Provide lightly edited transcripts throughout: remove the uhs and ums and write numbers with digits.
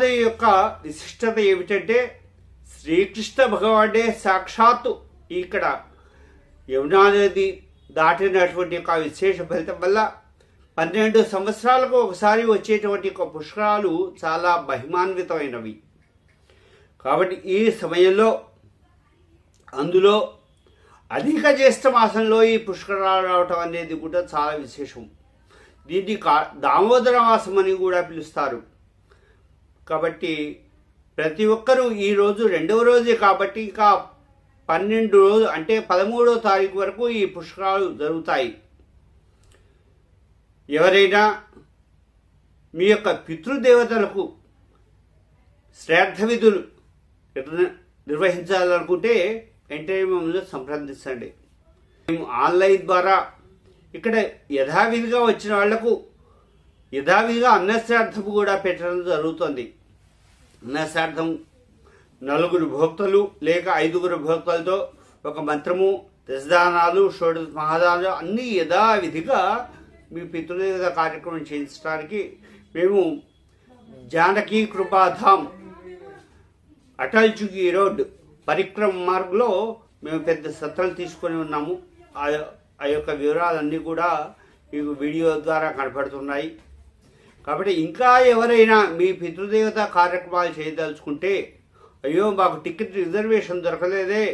యమునాది యొక్క విశిష్టత ఏమిటంటే శ్రీకృష్ణ భగవానుడే సాక్షాత్తు ఇక్కడ యమునా నది దాటినటువంటి యొక్క విశేష ఫలితం వల్ల 12 సంవత్సరాలకు ఒకసారి వచ్చేటువంటి యొక్క పుష్కరాలు చాలా మహిమాన్వితమైనవి. కాబట్టి ఈ సమయంలో అందులో అధిక జ్యేష్ఠ మాసంలో ఈ పుష్కరాలు రావటం అనేది కూడా చాలా విశేషం. దీన్ని దామోదర మాసం అని కూడా పిలుస్తారు. కాబట్టి ప్రతి ఒక్కరూ ఈరోజు 2వ రోజే కాబట్టి ఇంకా 12 రోజులు అంటే 13వ తారీఖు వరకు ఈ పుష్కరాలు జరుగుతాయి. ఎవరైనా మీ యొక్క పితృదేవతలకు శ్రాద్ధ విధులు నిర్వహించాలనుకుంటే వెంటనే మమ్మల్ని సంప్రదించండి. మేము ఆన్లైన్ ద్వారా ఇక్కడ యథావిధిగా వచ్చిన వాళ్లకు యథావిధిగా అన్నశ్రాద్ధం కూడా పెట్టడం జరుగుతుంది. అన్నశ్రాద్ధం 4 భోక్తలు లేక 5 భోక్తలతో ఒక మంత్రము, దశదానాలు, షోడశ మహాదానాలు అన్నీ యథావిధిగా మీ పితృదేవత కార్యక్రమం చేయించడానికి మేము జానకీ కృపాధామ్ అటల్ జుగి రోడ్ పరిక్రమ మార్గంలో మేము పెద్ద సత్రాలు తీసుకొని ఉన్నాము. ఆ యొక్క వివరాలన్నీ కూడా మీకు వీడియో ద్వారా కనపడుతున్నాయి. కాబట్టి ఇంకా ఎవరైనా మీ పితృదేవత కార్యక్రమాలు చేయదలుచుకుంటే అయ్యో మాకు టికెట్ రిజర్వేషన్ దొరకలేదే,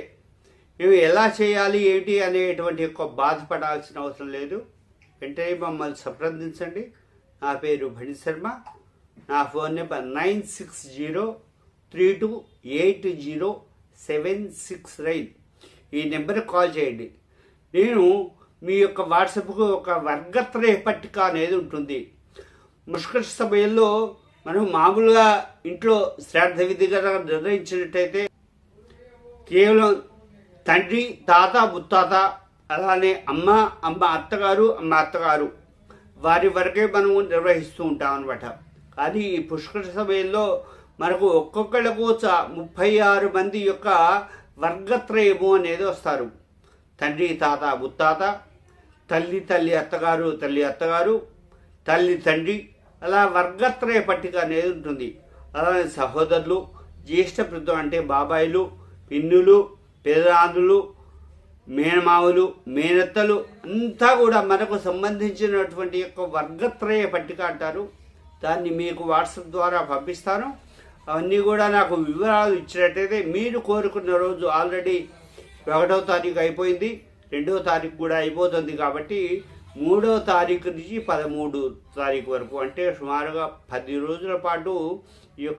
మేము ఎలా చేయాలి ఏమిటి అనేటువంటి యొక్క బాధపడాల్సిన అవసరం లేదు. వెంటనే మమ్మల్ని సంప్రదించండి. నా పేరు భణి శర్మ. నా ఫోన్ నెంబర్ 9603280769. ఈ నెంబర్కి కాల్ చేయండి. నేను మీ యొక్క వాట్సాప్కు ఒక వర్గత్రయ పట్టిక అనేది ఉంటుంది. పుష్కర సమయంలో మనం మామూలుగా ఇంట్లో శ్రాద్ధ విధిగా నిర్ణయించినట్టయితే కేవలం తండ్రి, తాత, ముత్తాత, అలానే అమ్మ అత్తగారు వారి వరకే మనము నిర్వహిస్తూ ఉంటాం అన్నమాట. కానీ ఈ పుష్కర సమయంలో మనకు ఒక్కొక్కళ్ళకు 36 మంది యొక్క వర్గత్రయము అనేది వస్తారు. తండ్రి, తాత, ముత్తాత, తల్లి అత్తగారు, తల్లి తండ్రి, అలా వర్గత్రయ పట్టిక అనేది ఉంటుంది. అలానే సహోదరులు, జ్యేష్ఠ వృద్ధం అంటే బాబాయిలు, పిన్నులు, పెదనాన్నలు, మేనమావులు, మేనత్తలు అంతా కూడా మనకు సంబంధించినటువంటి యొక్క వర్గత్రయ పట్టిక అంటారు. దాన్ని మీకు వాట్సాప్ ద్వారా పంపిస్తాను. అవన్నీ కూడా నాకు వివరాలు ఇచ్చినట్టయితే మీరు కోరుకున్న రోజు ఆల్రెడీ 1వ తారీఖు అయిపోయింది, 2వ తారీఖు కూడా అయిపోతుంది. కాబట్టి 3వ తారీఖు నుంచి 13వ తారీఖు వరకు అంటే సుమారుగా 10 రోజుల పాటు